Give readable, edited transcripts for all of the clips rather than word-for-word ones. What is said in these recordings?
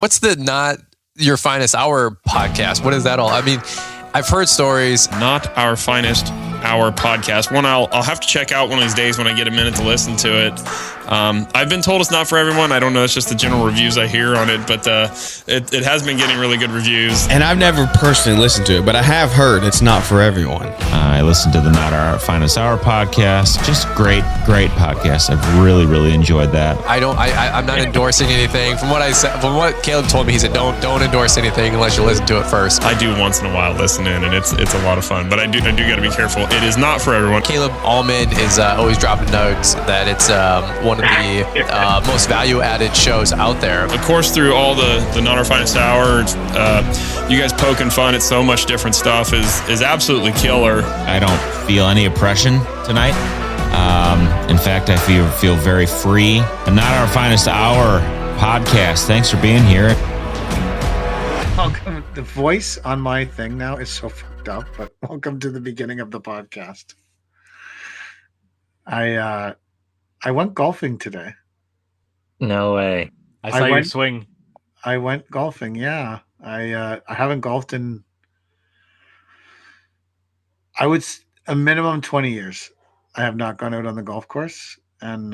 What's the Not Your Finest Hour podcast? What is that all? I mean, I've heard stories. Not Our Finest Hour podcast. One I'll have to check out one of these days when I get a minute to listen to it. I've been told it's not for everyone. I don't know. It's just the general reviews I hear on it, but it has been getting really good reviews. And I've never personally listened to it, but I have heard it's not for everyone. I listened to the Not Our Finest Hour podcast. Just great podcast. I've really enjoyed that. I'm not endorsing anything. From what I said, from what Caleb told me, he said don't endorse anything unless you listen to it first. I do once in a while listen in, and it's a lot of fun. But I do got to be careful. It is not for everyone. Caleb Allman is always dropping notes that it's one of the most value-added shows out there. Of course, through all the Not Our Finest Hour, you guys poking fun at so much different stuff is absolutely killer. I don't feel any oppression tonight. In fact, I feel very free. The Not Our Finest Hour podcast. Thanks for being here. Welcome. The voice on my thing now is so fucked up, but welcome to the beginning of the podcast. I went golfing today. No way. I saw you swing. I went golfing, yeah. I haven't golfed in, I would a minimum 20 years. I have not gone out on the golf course. And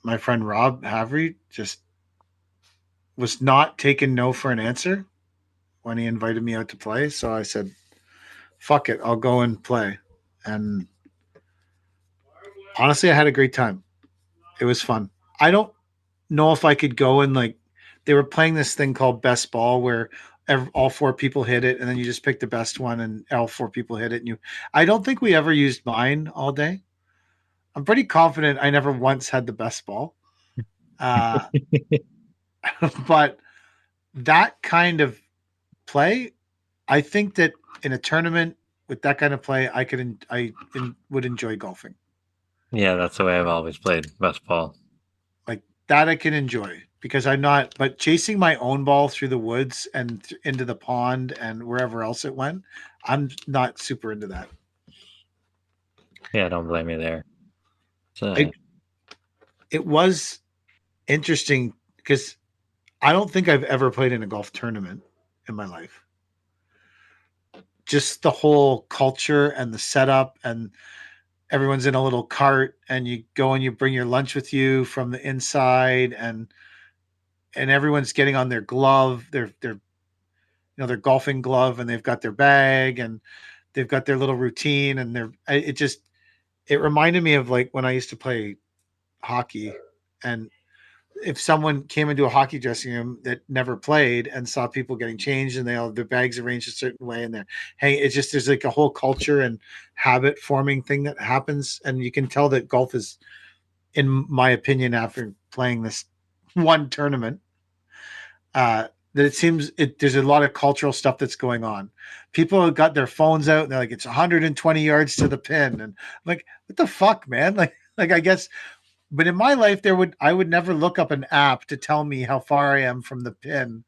my friend Rob Havry just was not taking no for an answer when he invited me out to play. So I said, fuck it, I'll go and play. And honestly, I had a great time. It was fun. I don't know if I could go and they were playing this thing called best ball where all four people hit it and then you just pick the best one and all four people hit it. And I don't think we ever used mine all day. I'm pretty confident I never once had the best ball. But that kind of play, I think that in a tournament with that kind of play, I would enjoy golfing. Yeah, that's the way I've always played best ball. Like that I can enjoy because I'm not, but chasing my own ball through the woods and into the pond and wherever else it went, I'm not super into that. Yeah, don't blame me there. So it was interesting because I don't think I've ever played in a golf tournament in my life. Just the whole culture and the setup, and everyone's in a little cart and you go and you bring your lunch with you from the inside, and everyone's getting on their glove, their golfing glove, and they've got their bag and they've got their little routine, and it reminded me of like when I used to play hockey, and if someone came into a hockey dressing room that never played and saw people getting changed and they all have their bags arranged a certain way and they're hanging, there's like a whole culture and habit forming thing that happens. And you can tell that golf is, in my opinion, after playing this one tournament, that it seems there's a lot of cultural stuff that's going on. People have got their phones out and they're like, it's 120 yards to the pin. And I'm like, what the fuck, man? Like I guess. But in my life, I would never look up an app to tell me how far I am from the pin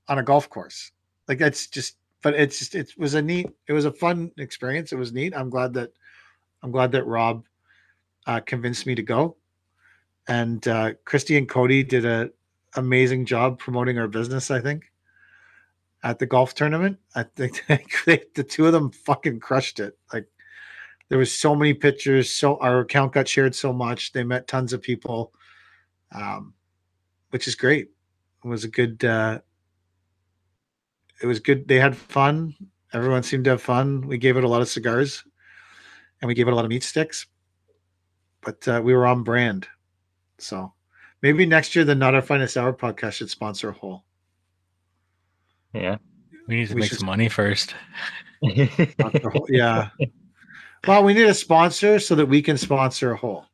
on a golf course. Like that's just, but it was a fun experience. It was neat. I'm glad that Rob convinced me to go, and Christy and Cody did an amazing job promoting our business. I think at the golf tournament, I think the two of them fucking crushed it. Like. There was so many pictures. So our account got shared so much. They met tons of people, which is great. It was good. They had fun. Everyone seemed to have fun. We gave it a lot of cigars and we gave it a lot of meat sticks, but we were on brand. So maybe next year, the Not Our Finest Hour podcast should sponsor a hole. Yeah. We need to make some money first. Yeah. Well, we need a sponsor so that we can sponsor a hole.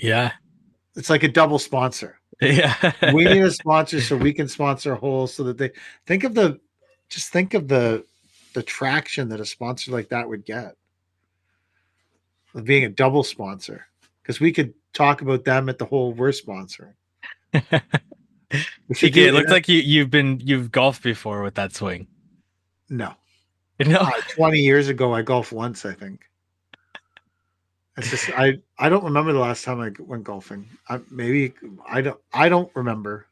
Yeah. It's like a double sponsor. Yeah. We need a sponsor so we can sponsor a hole, so that they think of the traction that a sponsor like that would get of being a double sponsor, because we could talk about them at the hole we're sponsoring. TK, it looked like you've golfed before with that swing. No. No, 20 years ago, I golfed once, I think. It's just I don't remember the last time I went golfing. I don't remember.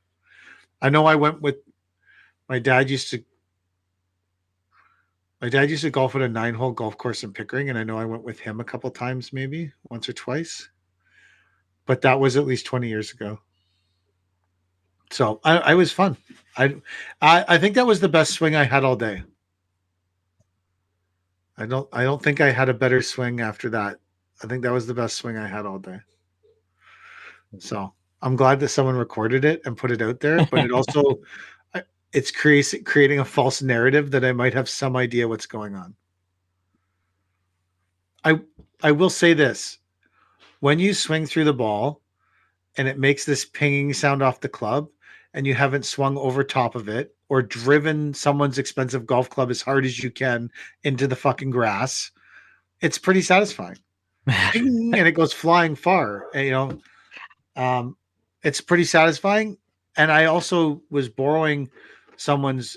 I know I went with my dad used to golf at a 9-hole golf course in Pickering, and I know I went with him a couple times, maybe once or twice. But that was at least 20 years ago. So I was fun. I think that was the best swing I had all day. I don't think I had a better swing after that. I think that was the best swing I had all day. So I'm glad that someone recorded it and put it out there, but it also it's creating a false narrative that I might have some idea what's going on. I will say this. When you swing through the ball and it makes this pinging sound off the club and you haven't swung over top of it or driven someone's expensive golf club as hard as you can into the fucking grass, it's pretty satisfying. Ping, and it goes flying far. And, it's pretty satisfying. And I also was borrowing someone's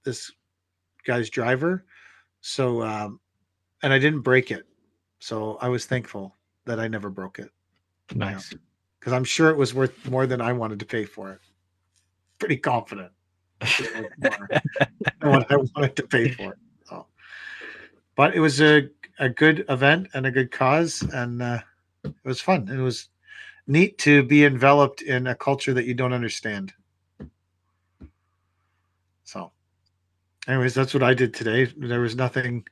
this guy's driver, so and I didn't break it, so I was thankful that I never broke it. Nice. Because I'm sure it was worth more than I wanted to pay for it. Pretty confident it was more than what I wanted to pay for it. So, but it was a good event and a good cause, and it was fun. It was neat to be enveloped in a culture that you don't understand. So, anyways, that's what I did today. There was nothing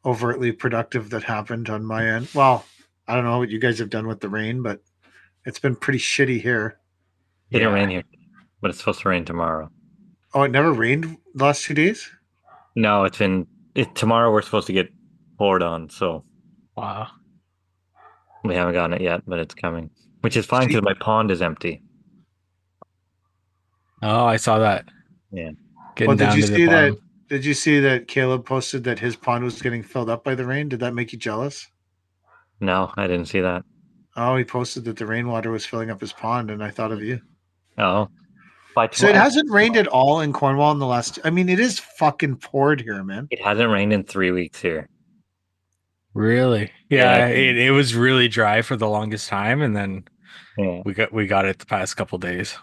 overtly productive that happened on my end. Well, I don't know what you guys have done with the rain, but it's been pretty shitty here. It didn't rain here, but it's supposed to rain tomorrow. Oh, it never rained the last 2 days? No, tomorrow we're supposed to get poured on, so Wow. we haven't gotten it yet, but it's coming. Which is fine because my pond is empty. Oh, I saw that. Yeah. Getting Well, down to the bottom. did you see that Caleb posted that his pond was getting filled up by the rain? Did that make you jealous? No, I didn't see that. Oh, he posted that the rainwater was filling up his pond, and I thought of you. Oh. By So it tomorrow, hasn't rained at all in Cornwall in the last. I mean, it is fucking poured here, man. it hasn't rained in 3 weeks here. Really? Yeah, Yeah, it was really dry for the longest time, and then Yeah. we got it the past couple days.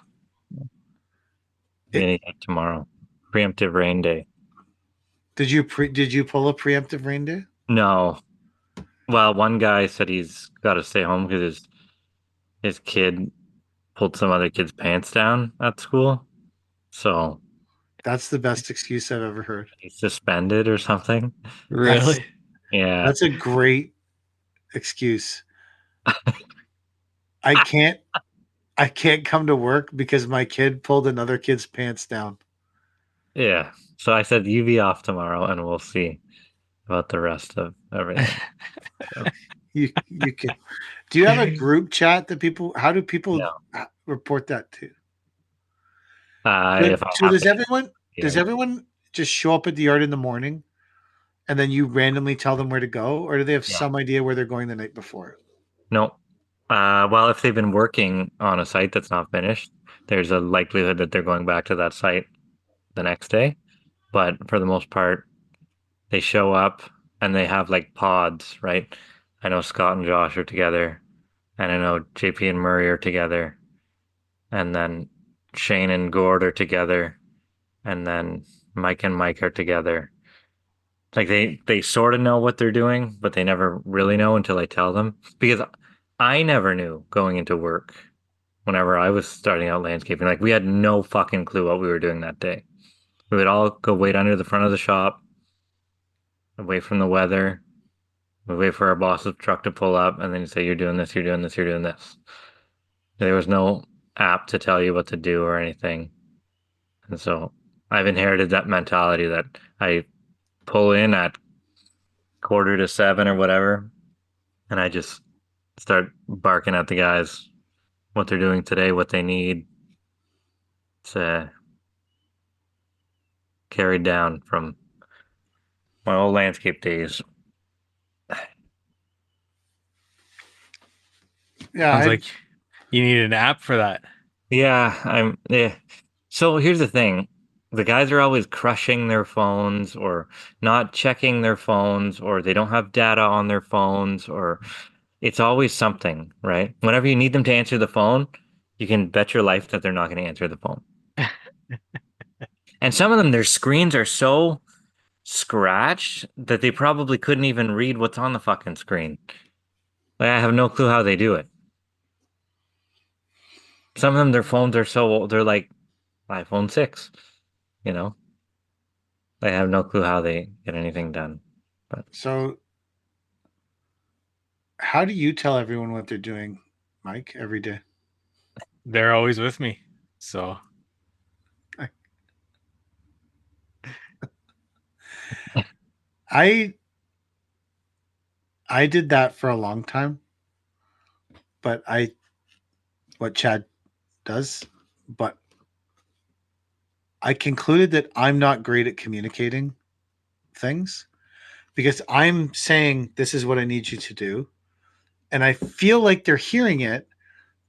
Yeah, tomorrow. Preemptive rain day. Did you pull a preemptive rain day? No. Well, one guy said he's got to stay home because his kid pulled some other kid's pants down at school. So That's the best excuse I've ever heard. he's suspended or something. Really? Yeah. That's a great excuse. I can't come to work because my kid pulled another kid's pants down. Yeah. So I said you be off tomorrow and we'll see about the rest of everything. You can. Do you have a group chat that people? How do people No. report that to? If I So have does to- everyone? yeah. Does everyone just show up at the yard in the morning, and then you randomly tell them where to go, or do they have Yeah. some idea where they're going the night before? No. Well, if they've been working on a site that's not finished, there's a likelihood that they're going back to that site the next day. But for the most part, they show up and they have like pods, right? I know Scott and Josh are together, and I know JP and Murray are together, and then Shane and Gord are together, and then Mike and Mike are together. Like they sort of know what they're doing, but they never really know until I tell them. Because I never knew going into work whenever I was starting out landscaping. Like we had no fucking clue what we were doing that day. We would all go wait under the front of the shop, away from the weather. We wait for our boss's truck to pull up, and then you say, "You're doing this, you're doing this, you're doing this." There was no app to tell you what to do or anything. And so I've inherited that mentality that I pull in at 6:45 or whatever, and I just start barking at the guys what they're doing today, what they need. It's carried down from my old landscape days. Yeah, Sounds like you need an app for that. Yeah. So here's the thing. the guys are always crushing their phones or not checking their phones or they don't have data on their phones or it's always something, right? Whenever you need them to answer the phone, you can bet your life that they're not going to answer the phone. And some of them, their screens are so scratched that they probably couldn't even read what's on the fucking screen. Like, I have no clue how they do it. Some of them, their phones are so old, they're like iPhone 6, you know? I have no clue how they get anything done. But So, how do you tell everyone what they're doing, Mike, every day? They're always with me. So I did that for a long time, but what Chad does, but I concluded that I'm not great at communicating things because I'm saying this is what I need you to do, and I feel like they're hearing it,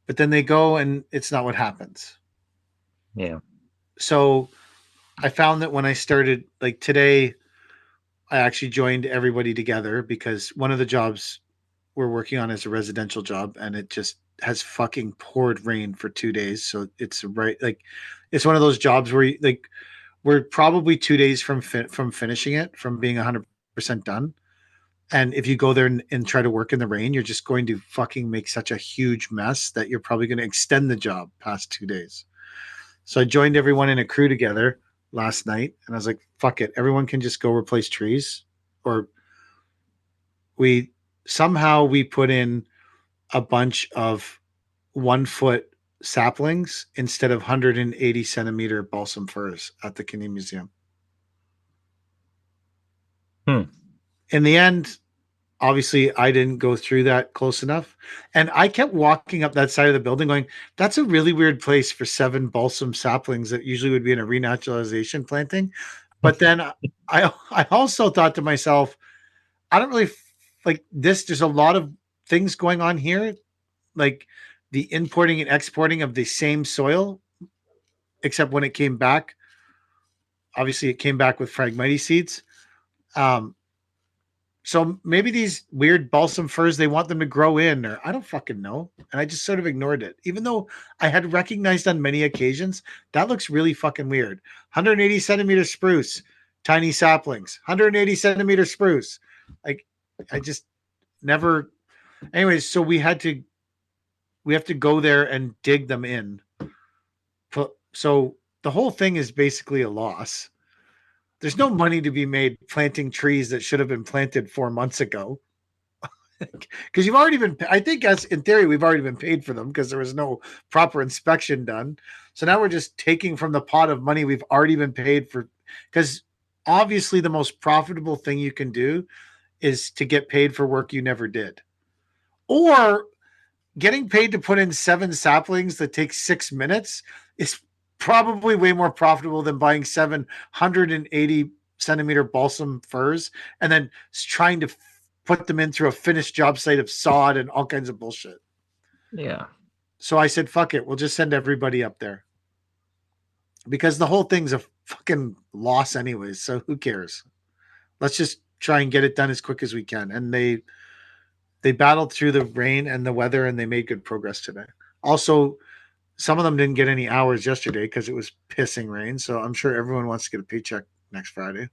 but then they go and it's not what happens. yeah. So I found that when I started, like today, I actually joined everybody together because one of the jobs we're working on is a residential job and it just has fucking poured rain for 2 days. So it's right, like it's one of those jobs where like we're probably 2 days from finishing it, from being 100% done. And if you go there and try to work in the rain, you're just going to fucking make such a huge mess that you're probably going to extend the job past 2 days. So I joined everyone in a crew together last night and I was like, fuck it. Everyone can just go replace trees. Or we we put in a bunch of 1 foot saplings instead of 180 centimeter balsam firs at the Canadian Museum. Hmm. In the end, obviously I didn't go through that close enough. And I kept walking up that side of the building going, that's a really weird place for 7 balsam saplings that usually would be in a renaturalization planting. But then I also thought to myself, I don't really like this. There's a lot of things going on here, like the importing and exporting of the same soil, except when it came back, obviously it came back with Phragmites seeds. Um, So maybe these weird balsam firs, they want them to grow in, or I don't fucking know. And I just sort of ignored it, even though I had recognized on many occasions that looks really fucking weird. 180 centimeter spruce, tiny saplings, 180 centimeter spruce. Like I just never. Anyways, so we have to go there and dig them in. So the whole thing is basically a loss. There's no money to be made planting trees that should have been planted 4 months ago. Because you've already been, I think, as in theory, we've already been paid for them because there was no proper inspection done. So now we're just taking from the pot of money we've already been paid for. Because obviously, the most profitable thing you can do is to get paid for work you never did, or getting paid to put in 7 saplings that take 6 minutes is probably way more profitable than buying 780 centimeter balsam firs and then trying to put them in through a finished job site of sod and all kinds of bullshit. Yeah. So I said, fuck it. We'll just send everybody up there because the whole thing's a fucking loss anyways. So who cares? Let's just try and get it done as quick as we can. And they battled through the rain and the weather and they made good progress today. Also, some of them didn't get any hours yesterday because it was pissing rain. So I'm sure everyone wants to get a paycheck next Friday.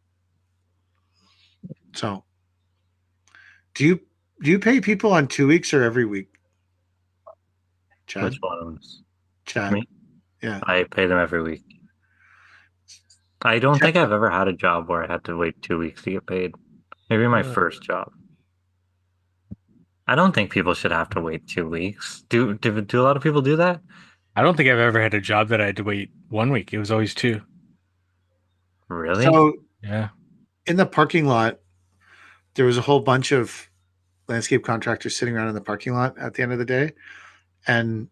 So do you pay people on 2 weeks or every week? Chad? Which ones? Chad. Me? Yeah. I pay them every week. I don't Chad, think I've ever had a job where I had to wait 2 weeks to get paid. Maybe my first job. I don't think people should have to wait 2 weeks. Do a lot of people do that? I don't think I've ever had a job that I had to wait 1 week. It was always 2. Really? so Yeah. in the parking lot, there was a whole bunch of landscape contractors sitting around in the parking lot at the end of the day. And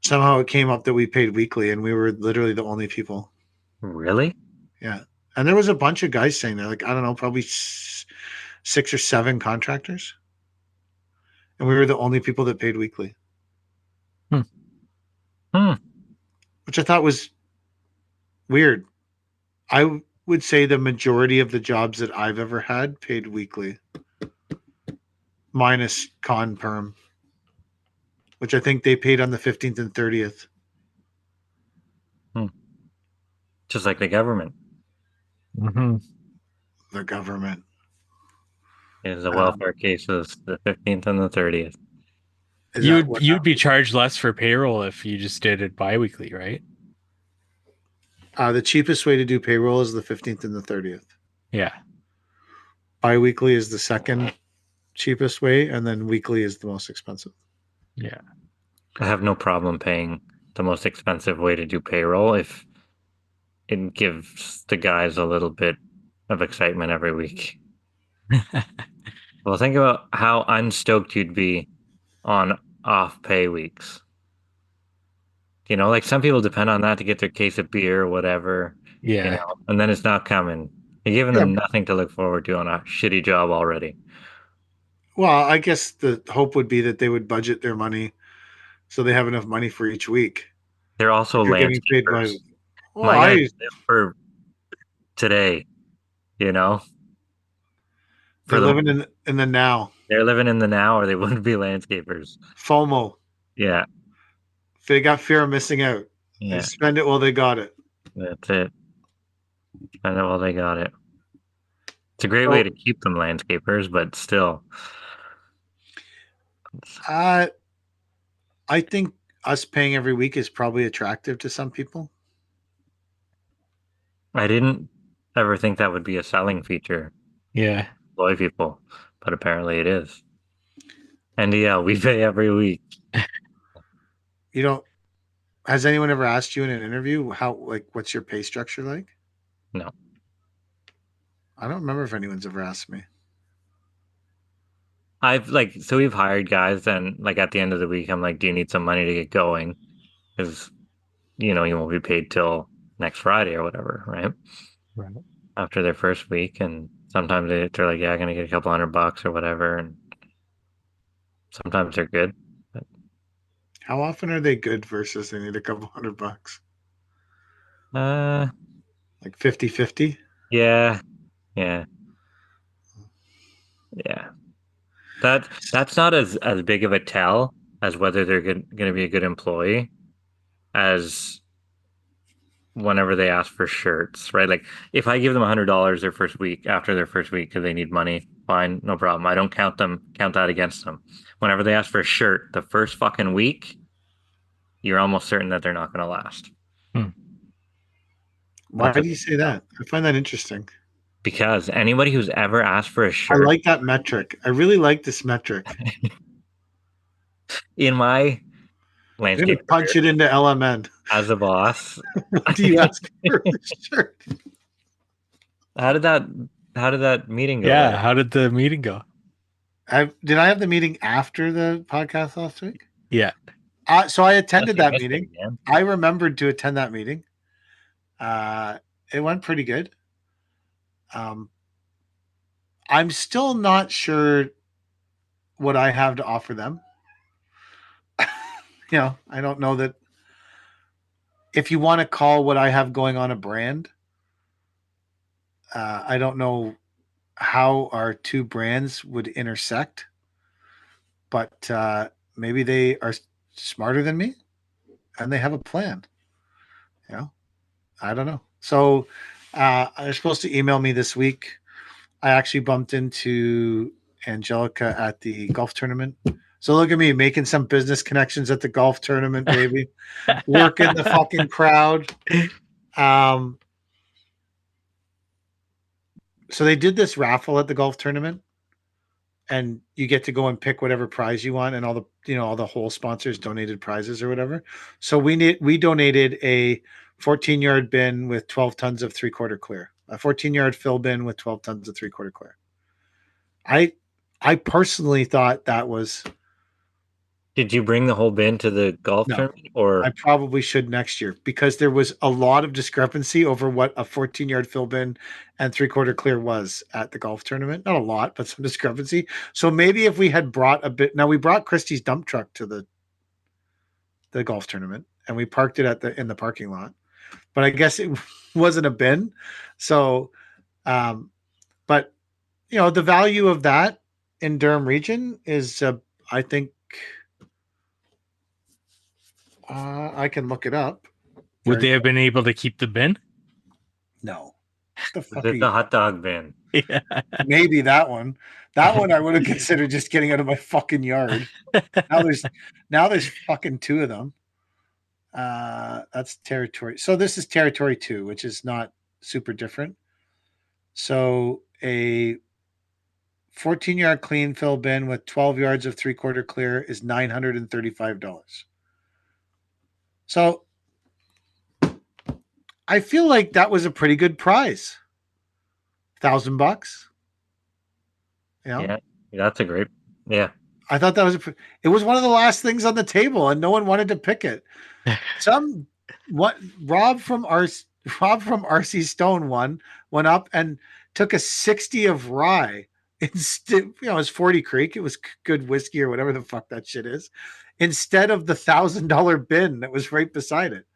somehow it came up that we paid weekly and we were literally the only people. Really? Yeah. And there was a bunch of guys saying that, like, I don't know, probably 6 or 7 contractors. And we were the only people that paid weekly. Hmm. Which I thought was weird I would say the majority of the jobs that I've ever had paid weekly, minus con perm, which I think they paid on the 15th and 30th. Just like the government. Mm-hmm. The government. Is the welfare cases the 15th and the 30th. Is that what You'd be charged less for payroll if you just did it biweekly, right? the cheapest way to do payroll is the 15th and the 30th. Yeah. Biweekly is the second cheapest way, and then weekly is the most expensive. Yeah. I have no problem paying the most expensive way to do payroll if it gives the guys a little bit of excitement every week. Well, think about how unstoked you'd be on off pay weeks. You know, like some people depend on that to get their case of beer or whatever, Yeah. you know, and then it's not coming. You're giving them nothing to look forward to on a shitty job already. Well, I guess the hope would be that they would budget their money so they have enough money for each week. They're also If you're getting paid by. landscapers. Well, My guys live for today, you know. they're living in the now. They're living in the now, or they wouldn't be landscapers. FOMO. Yeah, They got fear of missing out. yeah, They spend it while they got it. that's it. I know, well, they got it. It's a great way to keep them landscapers, but still. I think us paying every week is probably attractive to some people. I didn't ever think that would be a selling feature. Yeah. Employ people, but apparently it is. And yeah, we pay every week. You don't. Has anyone ever asked you in an interview what's your pay structure like? No. I don't remember if anyone's ever asked me. So we've hired guys, and like at the end of the week, I'm like, do you need some money to get going? Because, you know, you won't be paid till next Friday or whatever, right? Right. After their first week. And sometimes they're like, yeah, I'm going to get a couple $100 or whatever. And sometimes they're good. But How often are they good versus they need a couple $100? Like 50-50? Yeah. Yeah. Yeah. That's not as big of a tell as whether they're going to be a good employee as whenever they ask for shirts, right? Like if I give them $100 their first week after their first week because they need money, fine, no problem. I don't count that against them. Whenever they ask for a shirt the first fucking week, you're almost certain that they're not going to last. Why do you say that? I find that interesting. Because anybody who's ever asked for a shirt, I like that metric. I really like this metric. in my I'm landscape going to punch it into LMN. as a boss, What do you ask for a shirt? how did that meeting go? Yeah. How did the meeting go? Did I have the meeting after the podcast last week? Yeah. So I attended that meeting. Man. I remembered to attend that meeting. It went pretty good. I'm still not sure what I have to offer them. You know, I don't know that if you want to call what I have going on a brand, I don't know how our two brands would intersect, but maybe they are smarter than me and they have a plan. You know, I don't know. So they're supposed to email me this week. I actually bumped into Angelica at the golf tournament. So look at me making some business connections at the golf tournament, baby. Working the fucking crowd. So they did this raffle at the golf tournament, and you get to go and pick whatever prize you want, and all the hole sponsors donated prizes or whatever. So we donated a 14-yard bin with 12 tons of 3/4 clear, a 14-yard fill bin with 12 tons of 3/4 clear. I personally thought that was. Did you bring the whole bin to the golf tournament, or I probably should next year, because there was a lot of discrepancy over what a 14-yard fill bin and 3/4 clear was at the golf tournament. Not a lot, but some discrepancy. So maybe if we had brought a bit, now we brought Christie's dump truck to the golf tournament and we parked it in the parking lot. but I guess it wasn't a bin. So, but the value of that in Durham region is, I think, I can look it up. Would they have been able to keep the bin? No. The fuck It's a hot dog bin. Yeah. Maybe that one. That one I would have considered just getting out of my fucking yard. Now there's fucking two of them. That's territory. So this is territory 2, which is not super different. So a 14-yard clean fill bin with 12 yards of 3/4 clear is $935. So I feel like that was a pretty good prize. $1,000. Yeah, that's a great. Yeah. I thought that was it was one of the last things on the table, and no one wanted to pick it. Rob from RC Stone went up and took a 60 of rye. Instead, it was 40 Creek. It was good whiskey or whatever the fuck that shit is, instead of the $1,000 bin that was right beside it.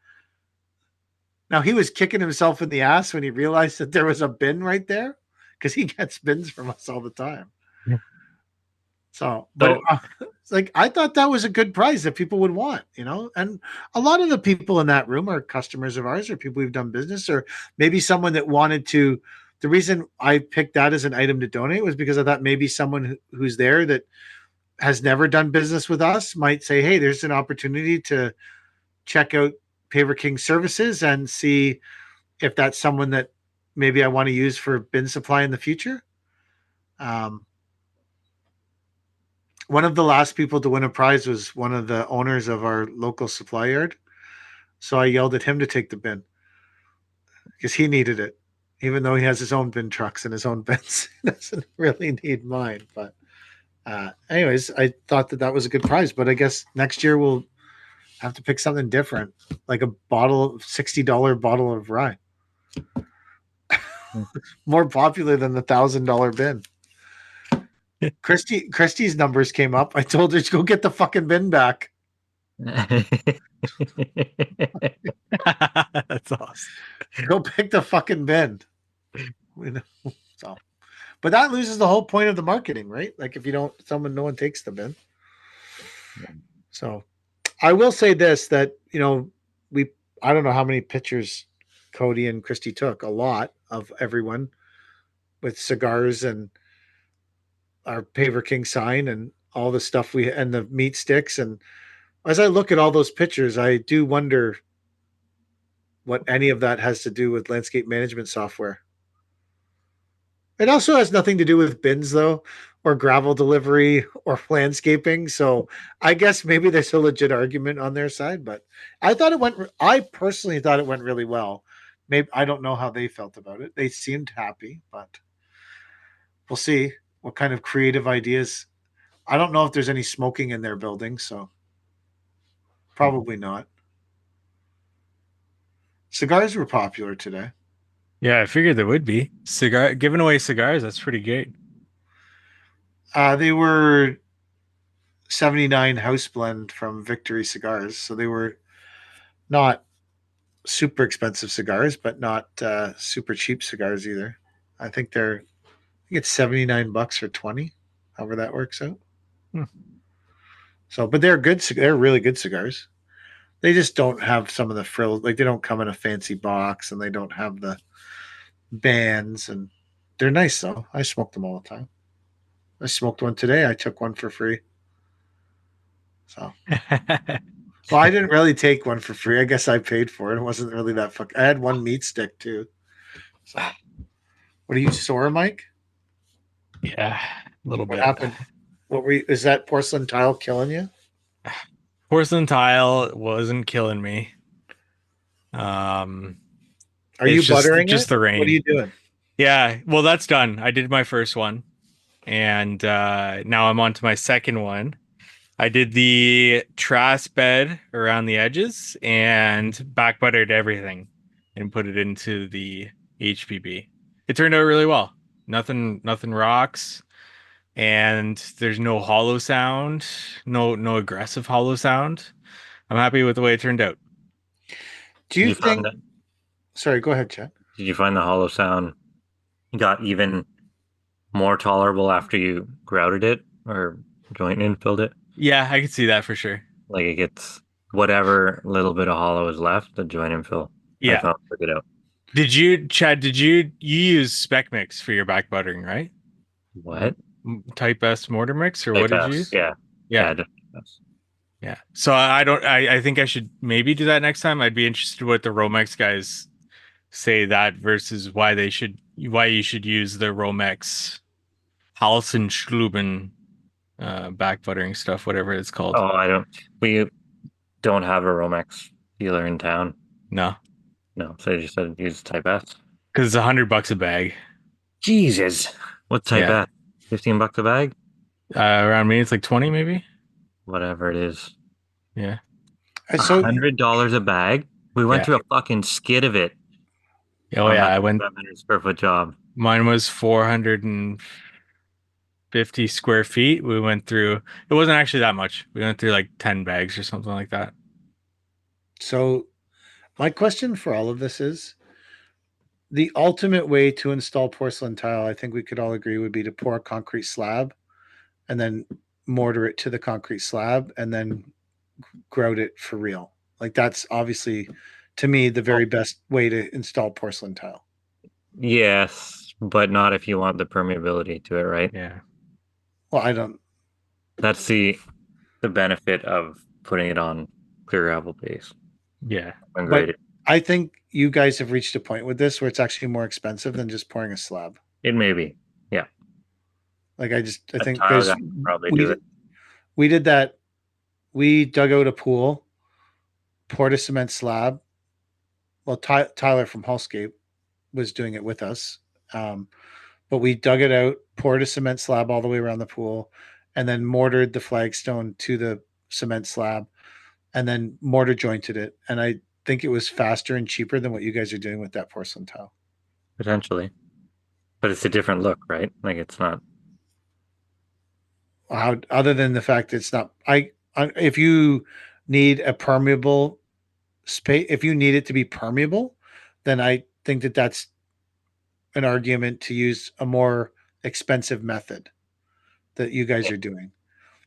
Now he was kicking himself in the ass when he realized that there was a bin right there, because he gets bins from us all the time. So, but it's like, I thought that was a good prize that people would want, and a lot of the people in that room are customers of ours, or people we've done business, or maybe someone that wanted to. The reason I picked that as an item to donate was because I thought maybe someone who's there that has never done business with us might say, hey, there's an opportunity to check out Paver King services and see if that's someone that maybe I want to use for bin supply in the future. One of the last people to win a prize was one of the owners of our local supply yard. So I yelled at him to take the bin because he needed it, even though he has his own bin trucks and his own bins. He doesn't really need mine. But anyways, I thought that was a good prize. But I guess next year we'll have to pick something different, like a $60 bottle of rye. More popular than the $1,000 bin. Christy's numbers came up. I told her to go get the fucking bin back. That's awesome. Go pick the fucking bin. So, but that loses the whole point of the marketing, right? Like if no one takes the bin. So I will say this, that, I don't know how many pictures Cody and Christy took, a lot of everyone with cigars and our Paver King sign and all the stuff and the meat sticks. And as I look at all those pictures, I do wonder what any of that has to do with landscape management software. It also has nothing to do with bins, though, or gravel delivery or landscaping. So I guess maybe there's a legit argument on their side, but I personally thought it went really well. Maybe I don't know how they felt about it. They seemed happy, but we'll see what kind of creative ideas. I don't know if there's any smoking in their building, so probably not. Cigars were popular today. Yeah, I figured there would be. Giving away cigars, that's pretty great. They were 79 house blend from Victory Cigars, so they were not super expensive cigars, but not super cheap cigars either. I think it's $79 for 20, however that works out. So, but they're good. They're really good cigars. They just don't have some of the frills. Like they don't come in a fancy box, and they don't have the bands. And they're nice though. I smoke them all the time. I smoked one today. I took one for free. So, well, I didn't really take one for free. I guess I paid for it. It wasn't really that I had one meat stick too. So, what are you sore, Mike? Yeah, a little bit. What happened? Is that porcelain tile killing you? Porcelain tile wasn't killing me. Are you buttering just it? The rain? What are you doing? Yeah, well, that's done. I did my first one, and now I'm on to my second one. I did the truss bed around the edges and back buttered everything and put it into the HPB. It turned out really well. Nothing rocks, and there's no hollow sound, no aggressive hollow sound. I'm happy with the way it turned out. Do you think Sorry, go ahead, Chad. Did you find the hollow sound got even more tolerable after you grouted it or joint infilled it? Yeah, I could see that for sure. Like it gets whatever little bit of hollow is left, the joint infill. I Yeah. found took it out. Chad, you use spec mix for your back buttering, right? What? Type S mortar mix, or Type what did S, you use? yeah. Yeah. Just S. Yeah. So I think I should maybe do that next time. I'd be interested what the Romex guys say that versus why you should use the Romex Halsenschluben back buttering stuff, whatever it's called. Oh, we don't have a Romex dealer in town. No. No, so you just said use Type S. Because it's $100 a bag. Jesus. What's Type Yeah. S? $15 a bag? Around me it's like 20 maybe. Whatever it is. Yeah. So $100 a bag? We went Yeah. to a fucking skid of it. Oh yeah, I went 700 square foot job. mine was 450 square feet. We went through it wasn't actually that much. We went through like 10 bags or something like that. So my question for all of this is the ultimate way to install porcelain tile, I think we could all agree, would be to pour a concrete slab and then mortar it to the concrete slab and then grout it for real. Like that's obviously to me the very best way to install porcelain tile. Yes, but not if you want the permeability to it, right? Yeah. Well, I don't. That's the benefit of putting it on clear gravel base. Yeah. Ungraded. I think you guys have reached a point with this where it's actually more expensive than just pouring a slab. It may be. Yeah. Like I think tile there's guy would probably do it. We did that. We dug out a pool, poured a cement slab. Well, Tyler from Hullscape was doing it with us. But we dug it out, poured a cement slab all the way around the pool, and then mortared the flagstone to the cement slab, and then mortar jointed it. And I think it was faster and cheaper than what you guys are doing with that porcelain tile. Potentially. But it's a different look, right? Like it's not. How, other than the fact it's not, if you need a permeable space, if you need it to be permeable, then I think that that's an argument to use a more expensive method that you guys are doing.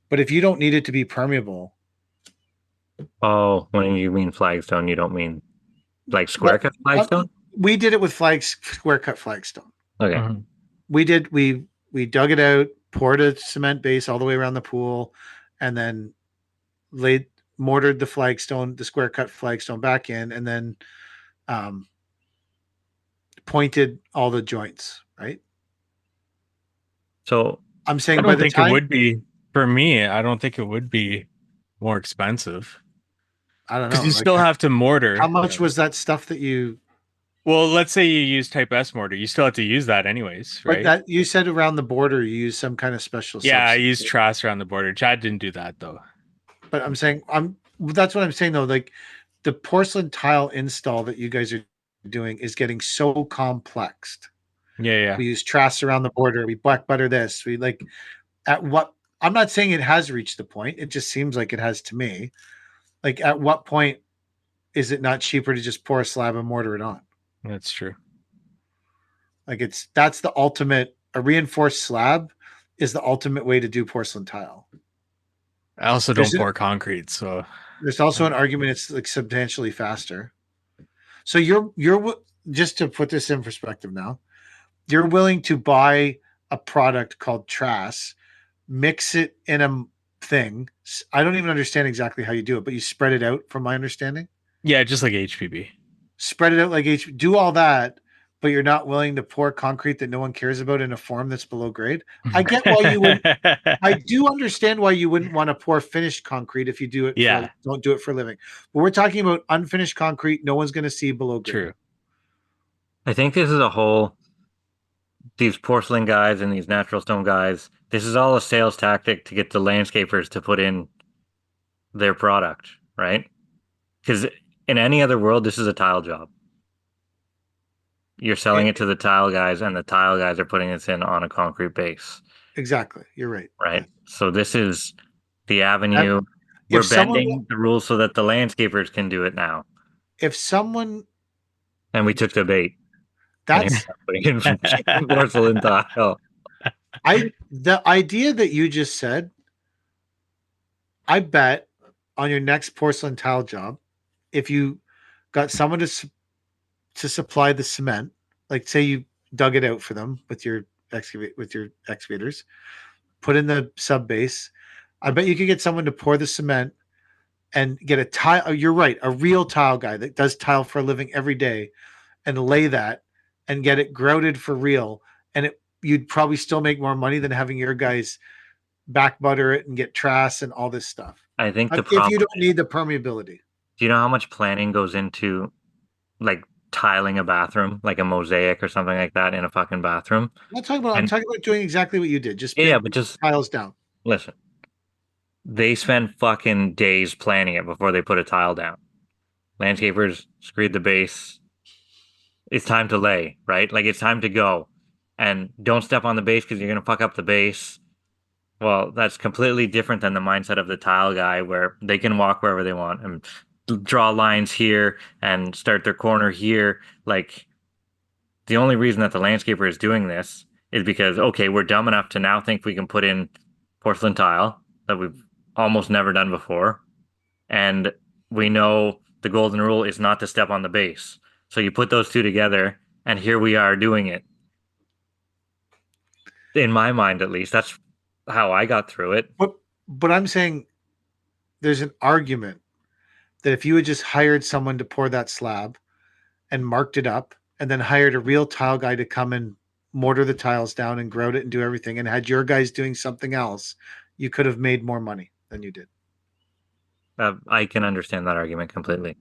But if you don't need it to be permeable. Oh, when you mean flagstone, you don't mean like square cut flagstone? We did it with square cut flagstone. Okay. Mm-hmm. We dug it out, poured a cement base all the way around the pool, and then mortared the flagstone, the square cut flagstone back in, and then pointed all the joints, right? So I'm saying I don't think it would be for me. I don't think it would be more expensive. I don't know. Because you still have to mortar. How much was that stuff that you? Well, let's say you use Type S mortar. You still have to use that anyways, right? But that you said around the border, you use some kind of special. Yeah, I substitute. used Trass around the border. Chad didn't do that though. But I'm saying that's what I'm saying though. Like the porcelain tile install that you guys are doing is getting so complex. Yeah. We use Trass around the border. We black butter this. We like at what? I'm not saying it has reached the point. It just seems like it has to me. Like at what point is it not cheaper to just pour a slab and mortar it on? That's true. Like that's the ultimate. A reinforced slab is the ultimate way to do porcelain tile. I also don't pour concrete, so there's also an argument it's like substantially faster. So you're just to put this in perspective now, you're willing to buy a product called Trass, mix it in a thing. I don't even understand exactly how you do it, but you spread it out from my understanding. Yeah, just like HPB. Spread it out like do all that, but you're not willing to pour concrete that no one cares about in a form that's below grade. I get why you would. I do understand why you wouldn't want to pour finished concrete if you do it. Yeah. Don't do it for a living. But we're talking about unfinished concrete. No one's going to see below grade. True. I think this is a whole. These porcelain guys and these natural stone guys. This is all a sales tactic to get the landscapers to put in their product, right? Because in any other world, this is a tile job. You're selling it to the tile guys, and the tile guys are putting this in on a concrete base. Exactly. You're right. Right. So this is the avenue. We're bending the rules so that the landscapers can do it now. If someone and we took the bait. And That's putting in porcelain tile. the idea that you just said. I bet on your next porcelain tile job, if you got someone to supply the cement, like say you dug it out for them with your excavators, put in the sub base. I bet you could get someone to pour the cement and get a tile. You're right, a real tile guy that does tile for a living every day, and lay that and get it grouted for real. And you'd probably still make more money than having your guys back butter it and get trass and all this stuff. I think the If you problem don't need the permeability. do you know how much planning goes into like tiling a bathroom, like a mosaic or something like that in a fucking bathroom? I'm talking about doing exactly what you did. Just Yeah, bring but just tiles down. listen. They spend fucking days planning it before they put a tile down. Landscapers screed the base. It's time to lay, right? Like it's time to go. And don't step on the base because you're gonna fuck up the base. Well, that's completely different than the mindset of the tile guy where they can walk wherever they want and draw lines here and start their corner here. Like the only reason that the landscaper is doing this is because, okay, we're dumb enough to now think we can put in porcelain tile that we've almost never done before. And we know the golden rule is not to step on the base. So you put those two together and here we are doing it. In my mind, at least, that's how I got through it. But I'm saying there's an argument that if you had just hired someone to pour that slab and marked it up and then hired a real tile guy to come and mortar the tiles down and grout it and do everything and had your guys doing something else, you could have made more money than you did. I can understand that argument completely.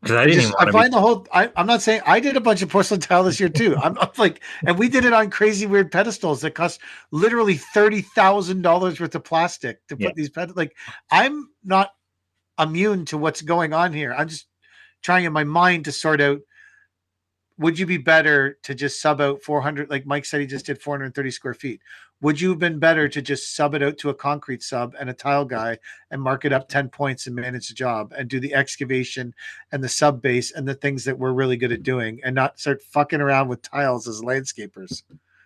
Because I didn't even want I to find the whole. I'm not saying I did a bunch of porcelain tile this year too. I'm not like, and we did it on crazy weird pedestals that cost literally $30,000 worth of plastic to put these pedestals. Like, I'm not immune to what's going on here. I'm just trying in my mind to sort out. Would you be better to just sub out 400? Like Mike said, he just did 430 square feet. Would you have been better to just sub it out to a concrete sub and a tile guy and mark it up 10 points and manage the job and do the excavation and the sub base and the things that we're really good at doing and not start fucking around with tiles as landscapers?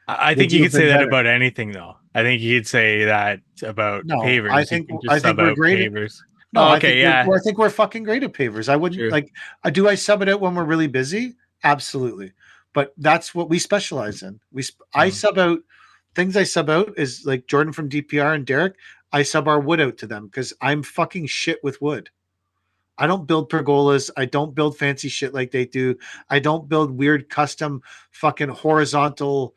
I think you could say that about anything, though. I think you could say that about pavers. I think we're great pavers. No, I think we're fucking great at pavers. I wouldn't like. Do I sub it out when we're really busy? Absolutely, but that's what we specialize in. I sub out things. I sub out is like Jordan from DPR and Derek. I sub our wood out to them because I'm fucking shit with wood. I don't build pergolas. I don't build fancy shit like they do. I don't build weird custom fucking horizontal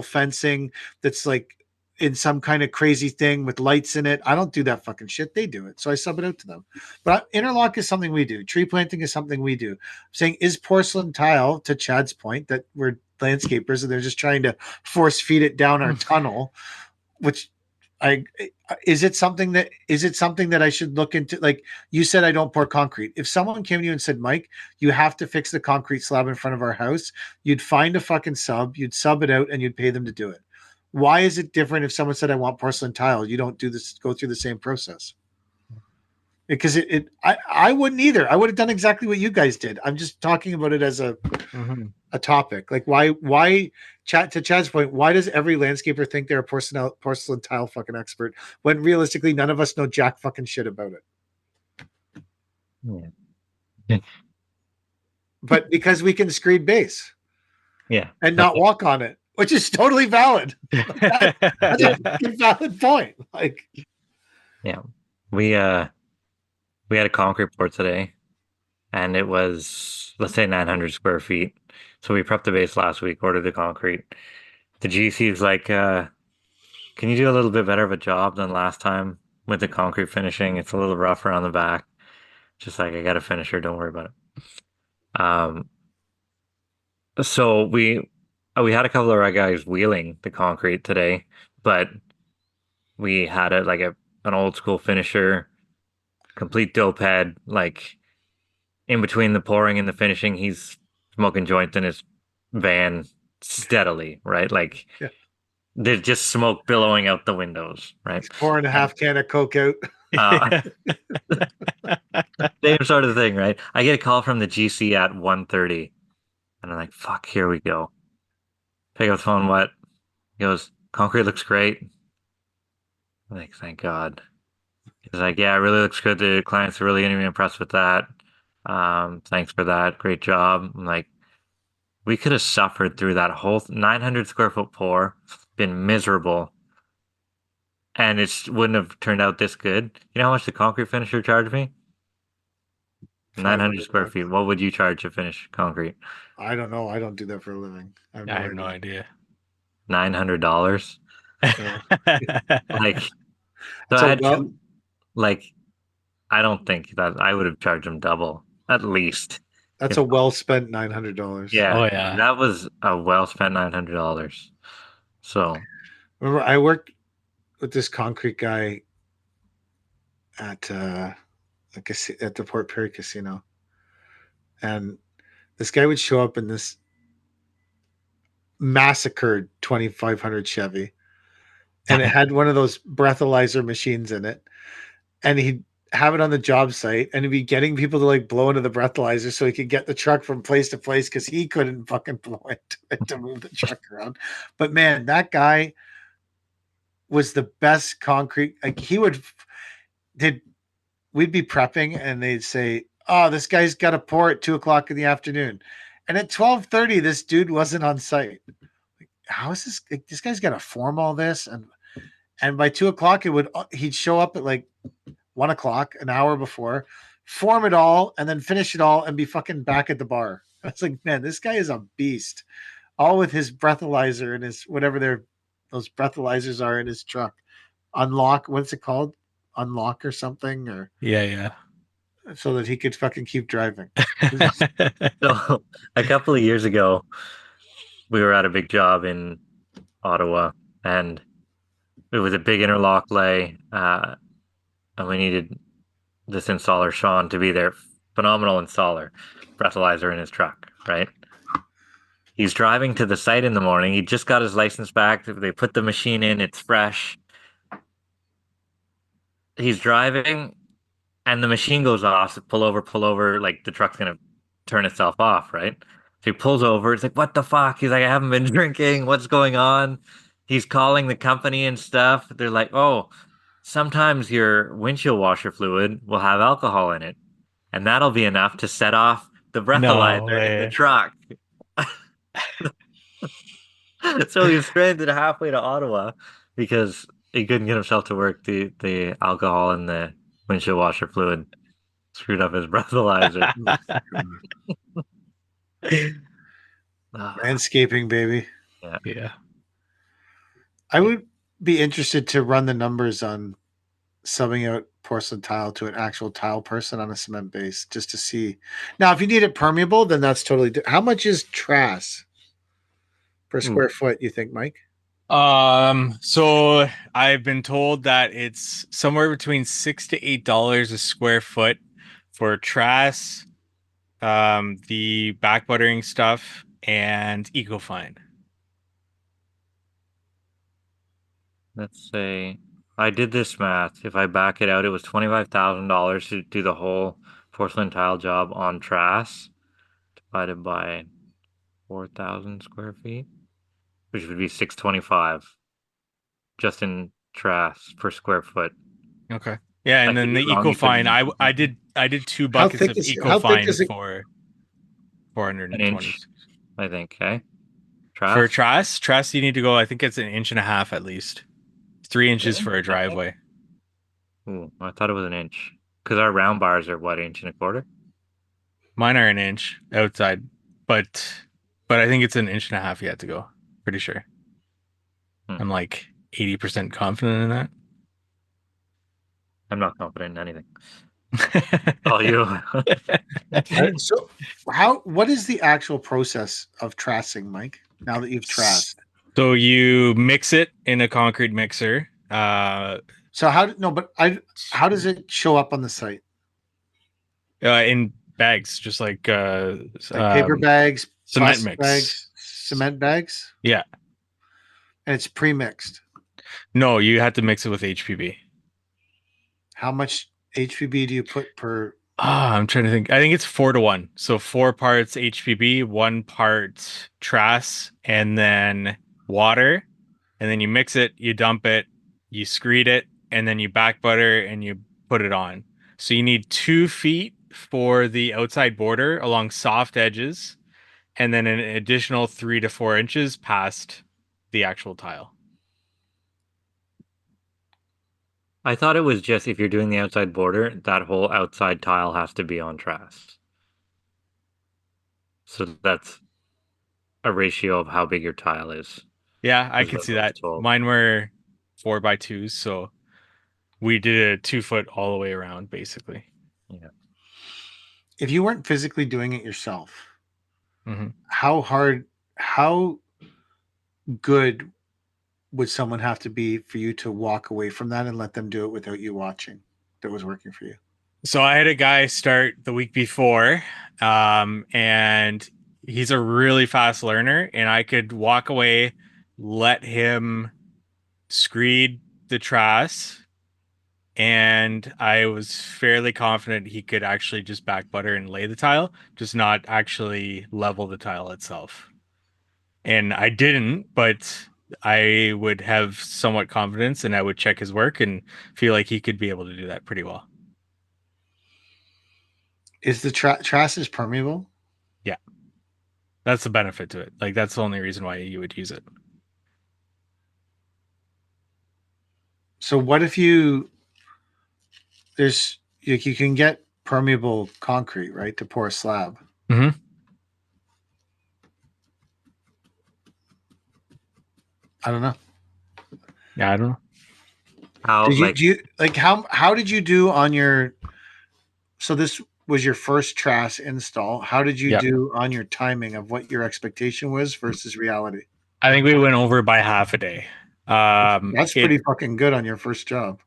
fencing that's like in some kind of crazy thing with lights in it. I don't do that fucking shit. They do it. So I sub it out to them. But interlock is something we do. Tree planting is something we do. I'm saying, is porcelain tile, to Chad's point, that we're landscapers and they're just trying to force feed it down our tunnel, which is it something that I should look into? Like you said, I don't pour concrete. If someone came to you and said, Mike, you have to fix the concrete slab in front of our house, you'd find a fucking sub, you'd sub it out and you'd pay them to do it. Why is it different if someone said, I want porcelain tile? You don't go through the same process. Because I wouldn't either. I would have done exactly what you guys did. I'm just talking about it as a topic. Like why to Chad's point, why does every landscaper think they're a porcelain tile fucking expert when realistically none of us know jack fucking shit about it? Yeah. But because we can screed base. Yeah. And not walk on it, which is totally valid. That's a valid point. Like, yeah, we had a concrete pour today, and it was, let's say, 900 square feet. So we prepped the base last week, ordered the concrete. The GC is like, can you do a little bit better of a job than last time with the concrete finishing? It's a little rougher on the back. Just like, I got a finisher, don't worry about it. So we had a couple of our guys wheeling the concrete today, but we had it like an old school finisher, complete dope head. Like in between the pouring and the finishing, he's smoking joints in his van steadily, right? Like there's just smoke billowing out the windows, right? He's pouring a half can of Coke out. Uh, same sort of thing, right? I get a call from the GC at 1:30, and I'm like, fuck, here we go. Pick up the phone, what? He goes, concrete looks great. I'm like, thank God. He's like, yeah, it really looks good. The clients are really going to be impressed with that. Thanks for that. Great job. I'm like, we could have suffered through that whole 900 square foot pour, been miserable, and it wouldn't have turned out this good. You know how much the concrete finisher charged me? 900 square feet. What would you charge to finish concrete? I don't know. I don't do that for a living. I have no idea. $900. Yeah. Like, so So, I had well, like, I don't think that I would have charged him double at least. that's If- a well spent $900. Yeah, Oh, yeah. that was a well spent $900. So Remember, I worked with this concrete guy at at the Port Perry Casino, and this guy would show up in this massacred 2500 Chevy, and it had one of those breathalyzer machines in it, and he'd have it on the job site, and he'd be getting people to like blow into the breathalyzer so he could get the truck from place to place because he couldn't fucking blow into it to move the truck around. But man, that guy was the best concrete. Like he would did we'd be prepping and they'd say, oh, this guy's got a pour at 2 o'clock in the afternoon, and at 12:30 this dude wasn't on site. Like, how is this? Like, this guy's got to form all this, and by 2 o'clock he'd show up at like 1 o'clock, an hour before, form it all, and then finish it all and be fucking back at the bar. I was like, man, this guy is a beast. All with his breathalyzer and his whatever those breathalyzers are in his truck. Unlock, what's it called? Unlock or something, or Yeah. so that he could fucking keep driving. So a couple of years ago, we were at a big job in Ottawa, and it was a big interlock lay, and we needed this installer, Sean, to be there. Phenomenal installer, breathalyzer in his truck, right? He's driving to the site in the morning. He just got his license back. They put the machine in. It's fresh. He's driving, and the machine goes off. So pull over. Like, the truck's going to turn itself off, right? So he pulls over. It's like, what the fuck? He's like, I haven't been drinking. What's going on? He's calling the company and stuff. They're like, oh, sometimes your windshield washer fluid will have alcohol in it, and that'll be enough to set off the breathalyzer in the truck. So he was stranded halfway to Ottawa because he couldn't get himself to work. The alcohol in the windshield washer fluid screwed up his breathalyzer. Landscaping, baby. Yeah. I would be interested to run the numbers on subbing out porcelain tile to an actual tile person on a cement base just to see. Now, if you need it permeable, then that's totally different. How much is Trass per square foot, you think, Mike? So I've been told that it's somewhere between $6 to $8 a square foot for Trass, the back buttering stuff, and Ecofine. Let's say I did this math. If I back it out, it was $25,000 to do the whole porcelain tile job on Trass, divided by 4,000 square feet, which would be $625 just in Trass per square foot. Okay. Yeah, and I then could the be wrong, you Ecofine, could- I did 2 How buckets thick of is it? How thick is Ecofine it? for An 420. inch, I think. Okay. For Trass, you need to go. I think it's 1.5 inches at least. 3 inches Really? for a driveway. Ooh, I thought it was an inch because our round bars are what, 1.25 inches? Mine are 1 inch outside, but I think it's 1.5 inches you have to go. Pretty sure. I'm like 80% confident in that. I'm not confident in anything. Oh, you. So, what is the actual process of trassing, Mike? Now that you've trassed, So you mix it in a concrete mixer. so how does it show up on the site? In bags, just like Paper bags, cement plastic mix. bags, cement bags, Yeah. and it's pre-mixed. No, you had to mix it with HPB. How much HPB do you put per? I'm trying to think. I think it's 4-1. So 4 parts HPB, 1 part Trass, and then water. And then you mix it, you dump it, you screed it, and then you back butter and you put it on. So you need 2 feet for the outside border along soft edges, and then an additional 3 to 4 inches past the actual tile. I thought it was just if you're doing the outside border, that whole outside tile has to be on Trass. So that's a ratio of how big your tile is. Yeah, I Is could what see I was that. told. Mine were 4x2s, so we did a 2 foot all the way around, basically. Yeah. If you weren't physically doing it yourself, Mhm. how good would someone have to be for you to walk away from that and let them do it without you watching? That was working for you. So I had a guy start the week before, and he's a really fast learner, and I could walk away, let him screed the truss, and I was fairly confident he could actually just back butter and lay the tile, just not actually level the tile itself. And I didn't, but I would have somewhat confidence, and I would check his work and feel like he could be able to do that pretty well. Is the Trass permeable? Yeah. That's the benefit to it. Like, that's the only reason why you would use it. So what if there's you can get permeable concrete, right, to pour a slab? Mm-hmm. I don't know. Yeah, I don't know. How Did you like do you like how did you do on your? So this was your first Trass install. How did you Yep. do on your timing of what your expectation was versus reality? I think we went over by half a day. That's pretty fucking good on your first job.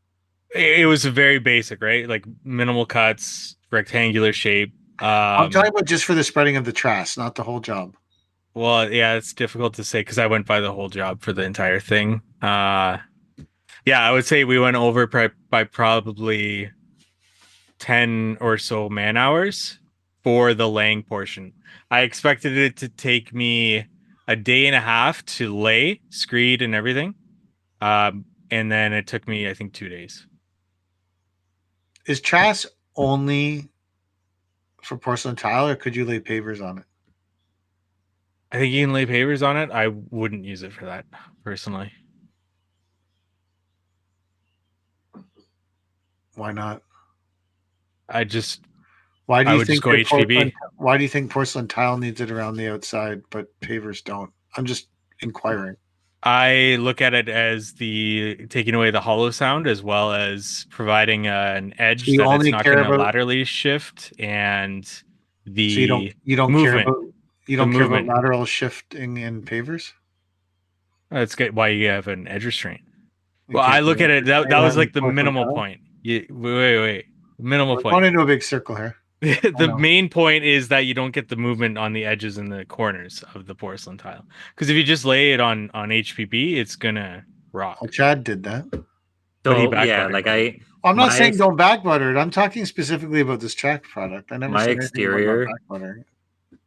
It was very basic, right? Like minimal cuts, rectangular shape. I'm talking about just for the spreading of the Trass, not the whole job. Well, yeah, it's difficult to say because I went by the whole job for the entire thing. Yeah, I would say we went over by probably 10 or so man hours for the laying portion. I expected it to take me a day and a half to lay, screed, and everything. And then it took me, I think, 2 days. Is Trass only for porcelain tile, or could you lay pavers on it? I think you can lay pavers on it. I wouldn't use it for that personally. Why not? I just Why do I you would just think go that HPB. why do you think porcelain tile needs it around the outside, but pavers don't? I'm just inquiring. I look at it as the taking away the hollow sound as well as providing an So edge you that it's only not care going to about laterally shift and so the you don't care movement. about you The don't care about movement. lateral shifting in pavers? That's good. Why you have an edge restraint. Well, Okay, I look at it. That was like the porcelain minimal tile. point. Wait. Minimal We're going point. into a big circle here. The know. main point is that you don't get the movement on the edges and the corners of the porcelain tile. Because if you just lay it on HPB, it's gonna rock. Well, Chad did that. But he so back yeah, buttered like it. I'm not my saying ex- don't back butter it. I'm talking specifically about this track product. I never my said anything about not exterior back buttering it.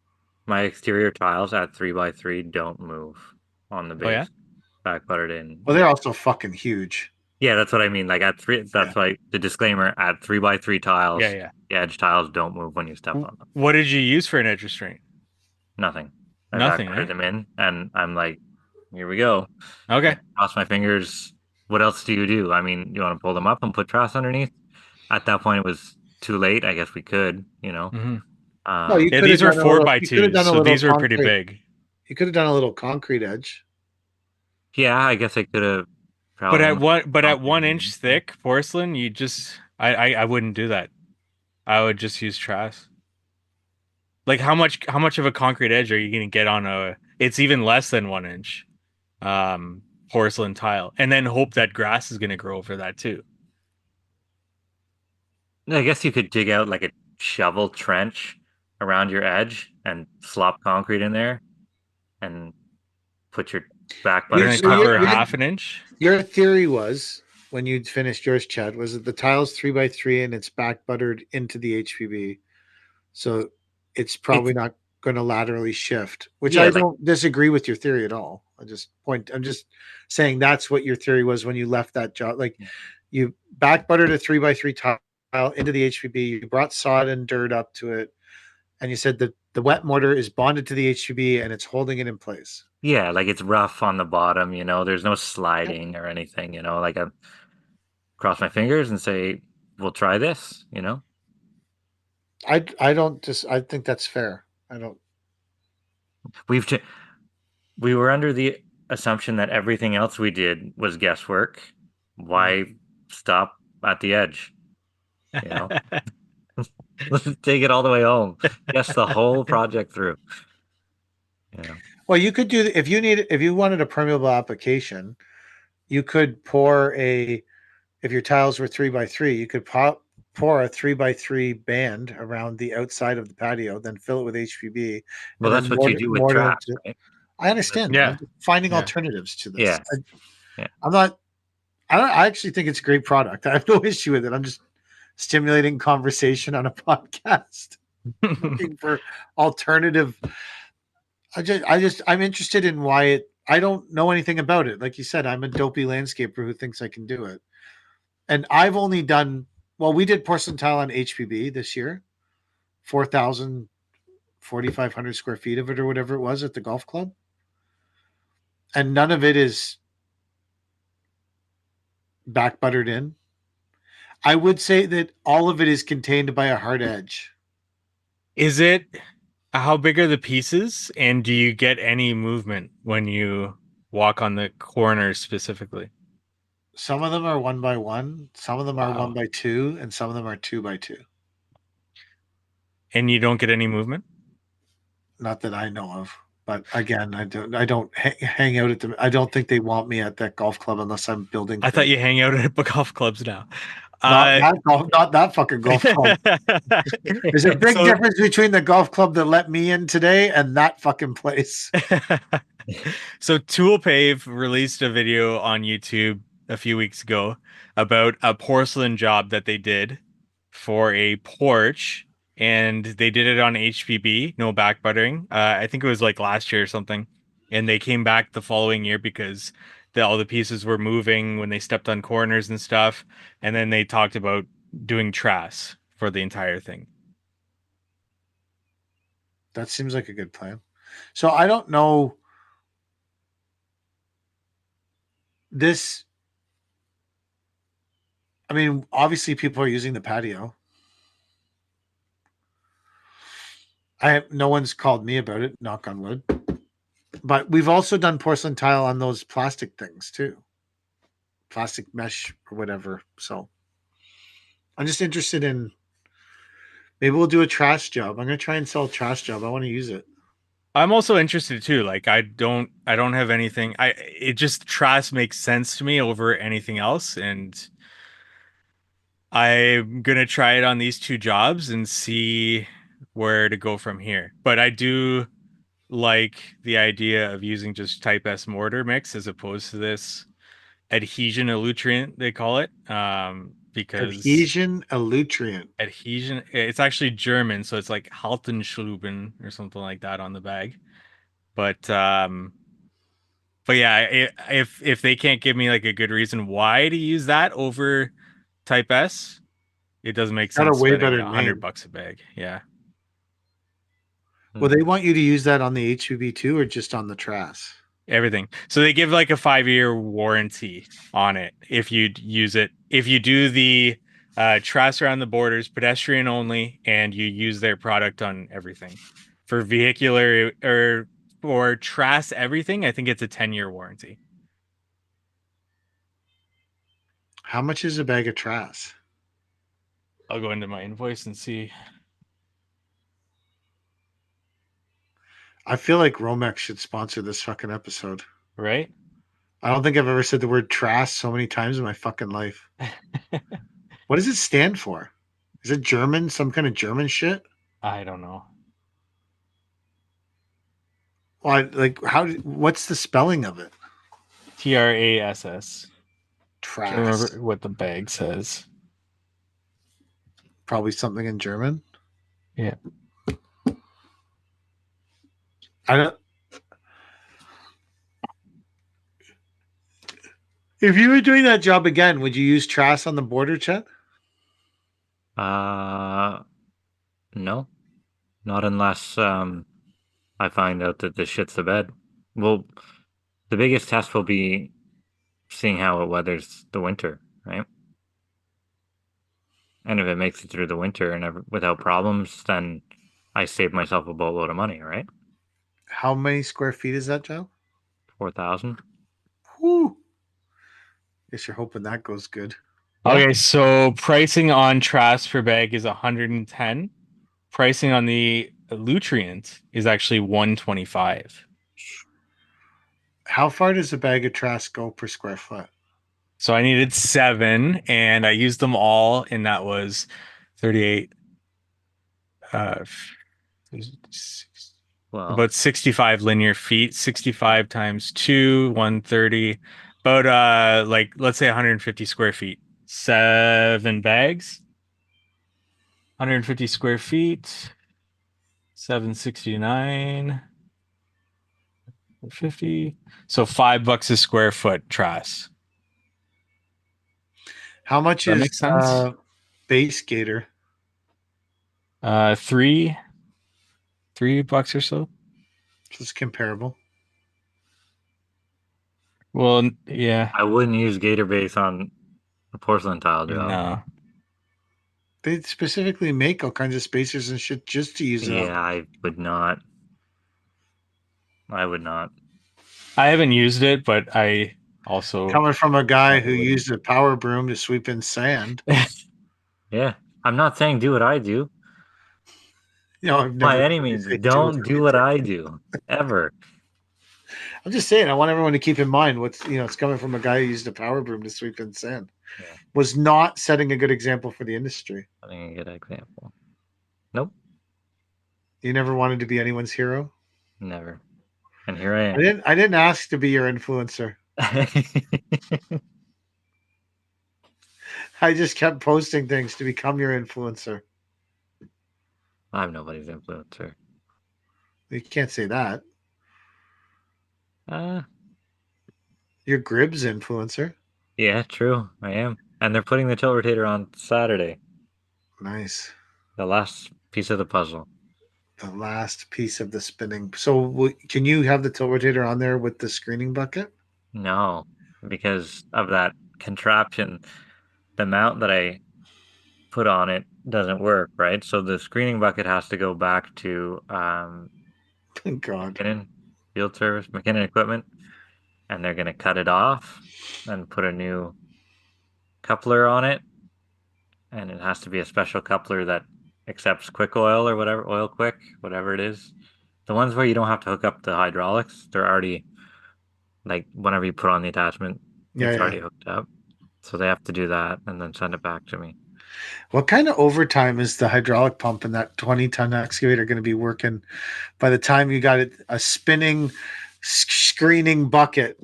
my exterior tiles at 3x3 don't move on the Oh yeah. base. Back buttered in. Well, they're also fucking huge. Yeah, that's what I mean. Like at three, that's Yeah. why the disclaimer at 3x3 tiles, Yeah. the edge tiles don't move when you step on them. What did you use for an edge restraint? Nothing. I Nothing, back buttered eh? them in, and I'm like, here we go. Okay. Cross my fingers. What else do you do? I mean, you want to pull them up and put truss underneath? At that point, it was too late. I guess we could, Mm-hmm. No, you Yeah, could have these were done a little. You could have 4x2s, done a so little these were pretty concrete. big. You could have done a little concrete edge. yeah, I guess I could have. But at Probably one, at 1 inch thick porcelain, you just I wouldn't do that. I would just use truss. Like how much of a concrete edge are you gonna get on a? It's even less than 1 inch, porcelain tile, and then hope that grass is gonna grow over that too. I guess you could dig out like a shovel trench around your edge and slop concrete in there, and put your back You're butter. gonna So cover you're- half an inch. Your theory was when you finished yours, Chad, was it the tiles 3x3 and it's back buttered into the HPB, so it's probably not going to laterally shift. Which I don't disagree with your theory at all. I'm just saying that's what your theory was when you left that job. Like you back buttered a 3x3 tile into the HPB, you brought sod and dirt up to it, and you said that the wet mortar is bonded to the HPB and it's holding it in place. Yeah, like it's rough on the bottom, there's no sliding or anything, like I cross my fingers and say, we'll try this. I think that's fair. I don't. We've we were under the assumption that everything else we did was guesswork. Why stop at the edge? Let's take it all the way home. Guess the whole project through. Well, you could do if you wanted a permeable application, you could pour if your tiles were 3x3, you could pour a 3x3 band around the outside of the patio, then fill it with HPB. Well, that's what you do with trash, right? I understand. Yeah. I'm finding alternatives to this. Yeah. I actually think it's a great product. I have no issue with it. I'm just stimulating conversation on a podcast, looking for alternative. I'm interested in why I don't know anything about it. Like you said, I'm a dopey landscaper who thinks I can do it. And I've only done, we did porcelain tile on HPB this year, 4,000, 4,500 square feet of it or whatever it was at the golf club. And none of it is back buttered in. I would say that all of it is contained by a hard edge. Is it, how big are the pieces? And do you get any movement when you walk on the corners specifically? Some of them are 1x1, some of them are 1x2, and some of them are 2x2. And you don't get any movement? Not that I know of. But again, I don't hang out at them. I don't think they want me at that golf club unless I'm building. I thought you hang out at golf clubs now. Not that fucking golf club. There's a big difference between the golf club that let me in today and that fucking place. So Toolpave released a video on YouTube a few weeks ago about a porcelain job that they did for a porch, and they did it on HPB, no back buttering. I think it was like last year or something, and they came back the following year because all the pieces were moving when they stepped on corners and stuff, and then they talked about doing trass for the entire thing. That seems like a good plan. So I don't know this. I mean, obviously people are using the patio. No one's called me about it, knock on wood. But we've also done porcelain tile on those plastic things too. Plastic mesh or whatever. So I'm just interested in, maybe we'll do a trash job. I'm going to try and sell a trash job. I want to use it. I'm also interested too. Like I don't have anything. It just trash makes sense to me over anything else, and I'm gonna try it on these two jobs and see where to go from here. But I do like the idea of using just type S mortar mix as opposed to this adhesion elutriant, they call it. Because adhesion elutriant. Adhesion, it's actually German, so it's like Haltenschluben or something like that on the bag. But yeah, if they can't give me like a good reason why to use that over type S, it doesn't make sense. Got a way better $100 a bag. Yeah. Well, they want you to use that on the HUV too, or just on the Trass? Everything. So they give like a 5-year warranty on it if you use it. If you do the Trass around the borders, pedestrian only, and you use their product on everything. For vehicular or for Trass everything, I think it's a 10-year warranty. How much is a bag of Trass? I'll go into my invoice and see. I feel like Romex should sponsor this fucking episode. Right? I don't think I've ever said the word Trass so many times in my fucking life. What does it stand for? Is it German? Some kind of German shit? I don't know. Well, what's the spelling of it? TRASS. Can't remember Trass. what the bag says. Probably something in German. Yeah. I don't. If you were doing that job again, would you use Trass on the border, Chet? No, not unless I find out that this shit's the bed. Well, the biggest test will be seeing how it weathers the winter, right? And if it makes it through the winter and without problems, then I save myself a boatload of money, right? How many square feet is that, Joe? 4,000. Whoo! Guess you're hoping that goes good. Yeah. Okay, so pricing on Trask per bag is 110. Pricing on the Nutrient is actually 125. How far does a bag of Trass go per square foot? So I needed 7 and I used them all, and that was 38. Uh, Well, about 65 linear feet, 65 times 2, 130. About like let's say 150 square feet. 7 bags. 150 square feet. 769. 50. So $5 a square foot Trass. How much That is makes sense. base gator? 3 $3 or so. It's comparable. Well, yeah. I wouldn't use gator base on a porcelain tile job. No. They specifically make all kinds of spacers and shit just to use it Yeah, on. I would not. I would not. I haven't used it, but I also Coming from a guy who wouldn't. used a power broom to sweep in sand. Yeah, I'm not saying do what I do. You know, I've By never any heard you means, say don't do what I do ever. I'm just saying, I want everyone to keep in mind what's it's coming from a guy who used a power broom to sweep in sand. Yeah. Was not setting a good example for the industry. I think a good example. Nope, You never wanted to be anyone's hero. never. And here I I am. didn't ask to be your influencer. I just kept posting things to become your influencer. I'm nobody's influencer. You can't say that. Uh, You're Gribb's influencer. yeah, true. I am. And they're putting the tilt rotator on Saturday. Nice. The last piece of the puzzle. The last piece of the spinning. So can you have the tilt rotator on there with the screening bucket? No, because of that contraption, the mount that I put on it doesn't work, right? So the screening bucket has to go back to Thank God. McKinnon Field Service, McKinnon Equipment, and they're gonna cut it off and put a new coupler on it, and it has to be a special coupler that accepts quick oil or whatever, oil quick, whatever it is. The ones where you don't have to hook up the hydraulics, they're already like whenever you put on the attachment, it's already hooked up. So they have to do that and then send it back to me. What kind of overtime is the hydraulic pump and that 20-ton excavator going to be working by the time you got a spinning screening bucket?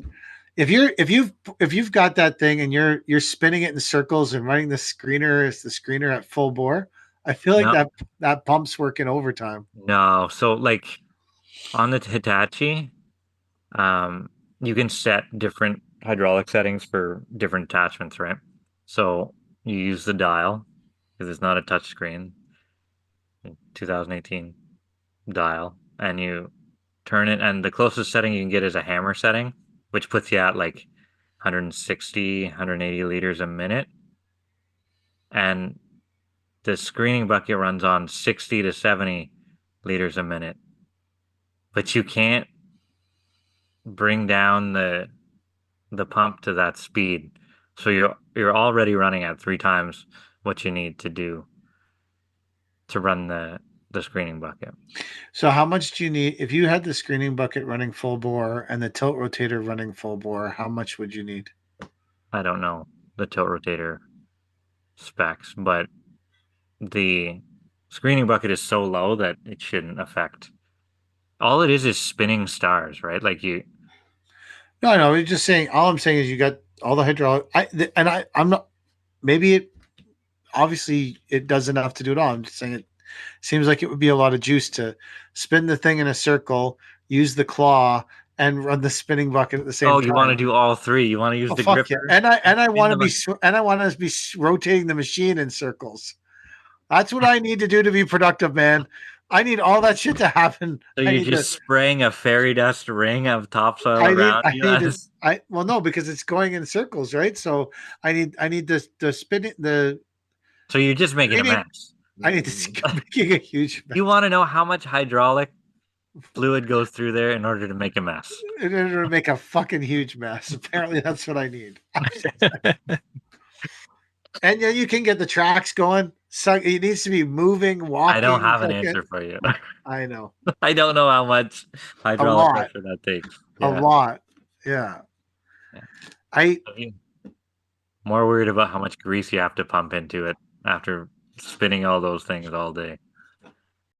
If you've got that thing and you're spinning it in circles and running the screener at full bore, I feel like No. that pump's working overtime. No, so like on the Hitachi, you can set different hydraulic settings for different attachments, right? So you use the dial because it's not a touch screen, 2018 dial, and you turn it, and the closest setting you can get is a hammer setting, which puts you at like 160, 180 liters a minute. And the screening bucket runs on 60 to 70 liters a minute. But you can't bring down the pump to that speed. So you're already running at 3 times what you need to do to run the screening bucket. So how much do you need if you had the screening bucket running full bore and the tilt rotator running full bore? How much would you need? I don't know the tilt rotator specs, but the screening bucket is so low that it shouldn't affect. All it is spinning stars, right? Like you. No, you're just saying. All I'm saying is you got all the hydraulic. I'm not. Maybe it. Obviously, it does enough to do it all. I'm just saying it seems like it would be a lot of juice to spin the thing in a circle, use the claw, and run the spinning bucket at the same Oh, time. you want to do all three? You want to use Oh, the fuck gripper? yeah. And I want to the be rotating the machine in circles. That's what I need to do to be productive, man. I need all that shit to happen. So I you're need just spraying a fairy dust ring of topsoil I need around I you. need to well no, because it's going in circles, right? So I need the spinning the So you're just making a I need mess. I need to making a huge mess You want to know how much hydraulic fluid goes through there in order to make a mess? in order to make a fucking huge mess. Apparently that's what I need. And yeah, you can get the tracks going. So it needs to be moving, walking. I don't have an fucking- answer for you. I know. I don't know how much hydraulic lot. pressure that takes. A lot. Yeah. Yeah. I More worried about how much grease you have to pump into it after spinning all those things all day.